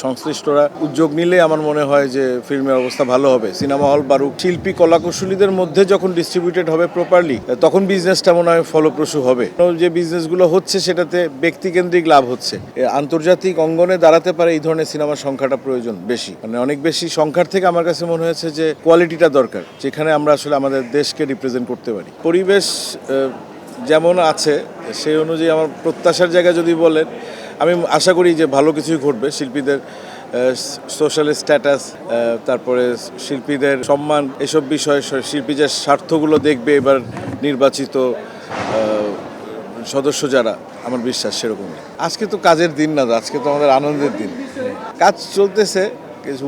সংশ্লিষ্টরা উদ্যোগ নিলে আমার মনে হয় যে ফিল্মের অবস্থা ভালো হবে। সিনেমা হল বাড়ুক, শিল্পী কলাকুশলীদের মধ্যে যখন ডিস্ট্রিবিউটেড হবে প্রপারলি, তখন বিজনেসটা মনে হয় ফলপ্রসূ হবে। যে বিজনেসগুলো হচ্ছে সেটাতে ব্যক্তিকেন্দ্রিক লাভ হচ্ছে। আন্তর্জাতিক অঙ্গনে দাঁড়াতে পারে এই ধরনের সিনেমার সংখ্যাটা প্রয়োজন বেশি, মানে অনেক বেশি সংখ্যার থেকে আমার কাছে মনে হয়েছে যে কোয়ালিটিটা দরকার, যেখানে আমরা আসলে আমাদের দেশকে রিপ্রেজেন্ট করতে পারি। পরিবেশ যেমন আছে সেই অনুযায়ী আমার প্রত্যাশার জায়গা যদি বলেন, আমি আশা করি যে ভালো কিছুই ঘটবে। শিল্পীদের সোশ্যাল স্ট্যাটাস, তারপরে শিল্পীদের সম্মান, এসব বিষয়ে শিল্পীদের স্বার্থগুলো দেখবে এবার নির্বাচিত সদস্য যারা, আমার বিশ্বাস সেরকমই। আজকে তো কাজের দিন না, আজকে তো আমাদের আনন্দের দিন। কাজ চলতেছে,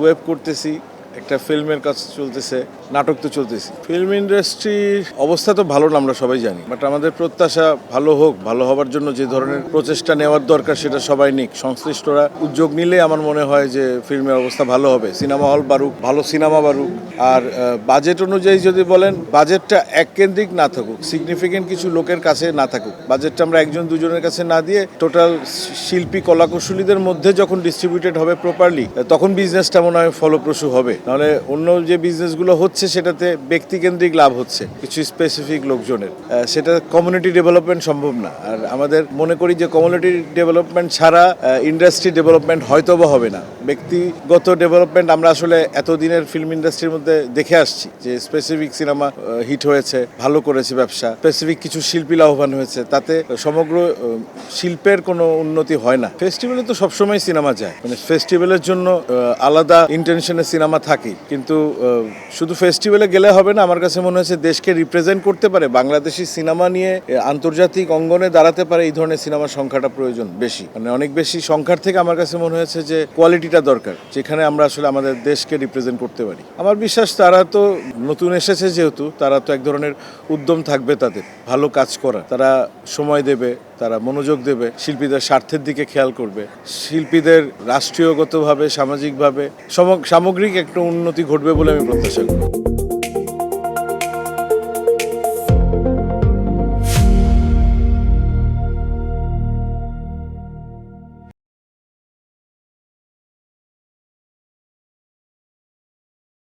ওয়েব করতেছি, একটা ফিল্মের কাজ চলতেছে, নাটক তো চলতেছে। ফিল্ম ইন্ডাস্ট্রির অবস্থা তো ভালো না, আমরা সবাই জানি, বাট আমাদের প্রত্যাশা ভালো হোক। ভালো হওয়ার জন্য যে ধরনের প্রচেষ্টা নেওয়ার দরকার সেটা সবাই নিক। সংশ্লিষ্টরা উদ্যোগ নিলে আমার মনে হয় যে ফিল্মের অবস্থা ভালো হবে। সিনেমা হল বাড়ুক, ভালো সিনেমা বাড়ুক। আর বাজেট অনুযায়ী যদি বলেন, বাজেটটা এককেন্দ্রিক না থাকুক, সিগনিফিকেন্ট কিছু লোকের কাছে না থাকুক। বাজেটটা আমরা একজন দুজনের কাছে না দিয়ে টোটাল শিল্পী কলাকুশলীদের মধ্যে যখন ডিস্ট্রিবিউটেড হবে প্রপারলি, তখন বিজনেসটা মনে হয় ফলপ্রসূ হবে। নাহলে অন্য যে বিজনেসগুলো হচ্ছে সেটাতে ব্যক্তিকেন্দ্রিক লাভ হচ্ছে কিছু স্পেসিফিক লোকজনের, সেটা কমিউনিটি ডেভেলপমেন্ট সম্ভব না। আর আমাদের মনে করি যে কমিউনিটি ডেভেলপমেন্ট ছাড়া ইন্ডাস্ট্রি ডেভেলপমেন্ট হয়তো বা হবে না। ব্যক্তিগত ডেভেলপমেন্ট আমরা আসলে এতদিনের ফিল্ম ইন্ডাস্ট্রির মধ্যে দেখে আসছি যে স্পেসিফিক সিনেমা হিট হয়েছে, ভালো করেছে ব্যবসা, স্পেসিফিক কিছু শিল্পী লাভবান হয়েছে, তাতে সমগ্র শিল্পের কোনো উন্নতি হয় না। ফেস্টিভ্যালে তো সবসময় সিনেমা যায়, মানে ফেস্টিভ্যালের জন্য আলাদা ইন্টেনশনের সিনেমা থাকে, কিন্তু শুধু ফেস্টিভ্যালে গেলে হবে না। আমার কাছে মনে হচ্ছে দেশকে রিপ্রেজেন্ট করতে পারে, বাংলাদেশি সিনেমা নিয়ে আন্তর্জাতিক অঙ্গনে দাঁড়াতে পারে এই ধরনের সিনেমার সংখ্যাটা প্রয়োজন বেশি, মানে অনেক বেশি সংখ্যার থেকে আমার কাছে মনে হয়েছে যে কোয়ালিটিটা দরকার, যেখানে আমরা আসলে আমাদের দেশকে রিপ্রেজেন্ট করতে পারি। আমার বিশ্বাস তারা তো নতুন এসেছে, যেহেতু তারা তো এক ধরনের উদ্যম থাকবে তাদের ভালো কাজ করা, তারা সময় দেবে, তারা মনোযোগ দেবে, শিল্পীদের স্বার্থের দিকে খেয়াল করবে, শিল্পীদের রাষ্ট্রীয়গতভাবে সামাজিকভাবে সামগ্রিক একটা উন্নতি ঘটবে বলে আমি প্রত্যাশা করি।